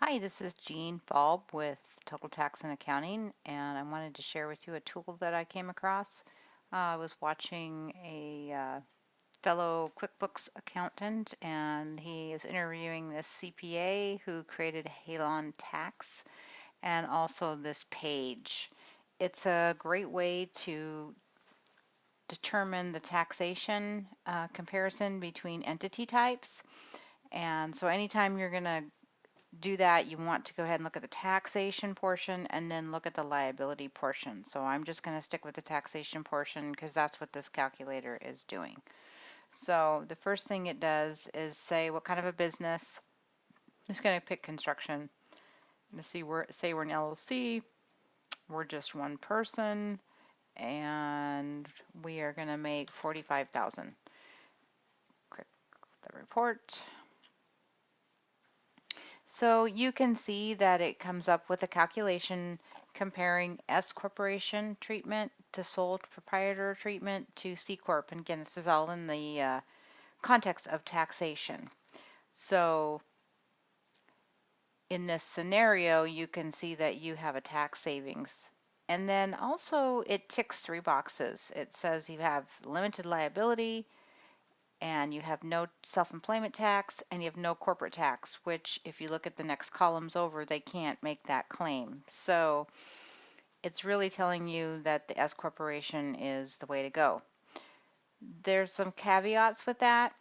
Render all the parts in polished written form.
Hi, this is Jean Falb with Total Tax and Accounting, and I wanted to share with you a tool that I came across. I was watching a fellow QuickBooks accountant, and he was interviewing this CPA who created Halon Tax and also this page. It's a great way to determine the taxation comparison between entity types. And so anytime you're going to do that, you want to go ahead and look at the taxation portion and then look at the liability portion. So I'm just going to stick with the taxation portion because that's what this calculator is doing. So the first thing it does is say what kind of a business. It's going to pick construction. Let's see, say we're an LLC, we're just one person, and we are going to make 45,000. Click the report. So you can see that it comes up with a calculation comparing S corporation treatment to sole proprietor treatment to C corp. And again, this is all in the context of taxation. So in this scenario, you can see that you have a tax savings. And then also it ticks 3 boxes. It says you have limited liability, and you have no self-employment tax, and you have no corporate tax, which if you look at the next columns over, they can't make that claim. So it's really telling you that the S corporation is the way to go. There's some caveats with that.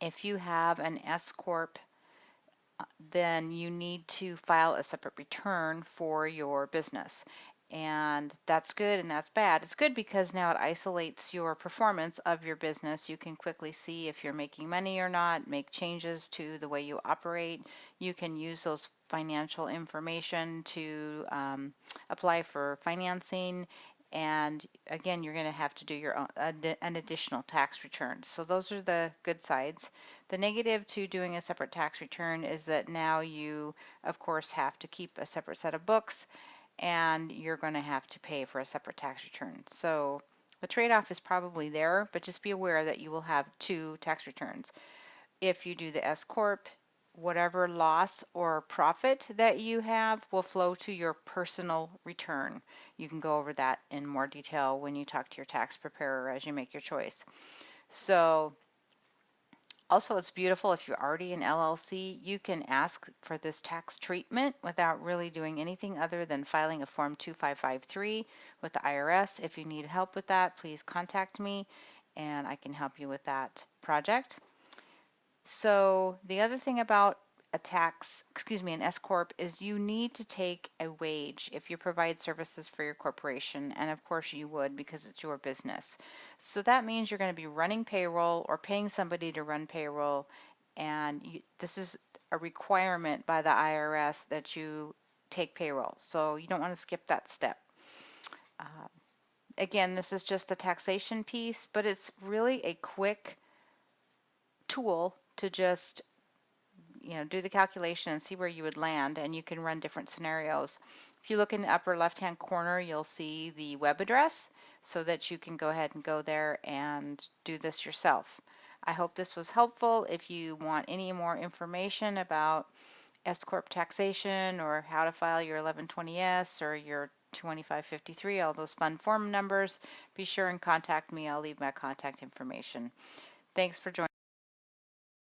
If you have an S corp, then you need to file a separate return for your business. And that's good and that's bad. It's good because now it isolates your performance of your business. You can quickly see if you're making money or not, make changes to the way you operate. You can use those financial information to apply for financing. And again, you're going to have to do your own, an additional tax return. So those are the good sides. The negative to doing a separate tax return is that now you, of course, have to keep a separate set of books, and you're going to have to pay for a separate tax return. So the trade-off is probably there, but just be aware that you will have 2 tax returns. If you do the S Corp, whatever loss or profit that you have will flow to your personal return. You can go over that in more detail when you talk to your tax preparer as you make your choice. So also, it's beautiful if you're already an LLC, you can ask for this tax treatment without really doing anything other than filing a Form 2553 with the IRS. If you need help with that, please contact me and I can help you with that project. So the other thing about an S Corp is you need to take a wage if you provide services for your corporation, and of course you would because it's your business. So that means you're going to be running payroll or paying somebody to run payroll, and this is a requirement by the IRS that you take payroll. So you don't want to skip that step. Uh, Again, this is just the taxation piece, but it's really a quick tool to just do the calculation and see where you would land, and you can run different scenarios. If you look in the upper left-hand corner, you'll see the web address so that you can go ahead and go there and do this yourself. I hope this was helpful. If you want any more information about S Corp taxation or how to file your 1120S or your 2553, all those fun form numbers, be sure and contact me. I'll leave my contact information. Thanks for joining.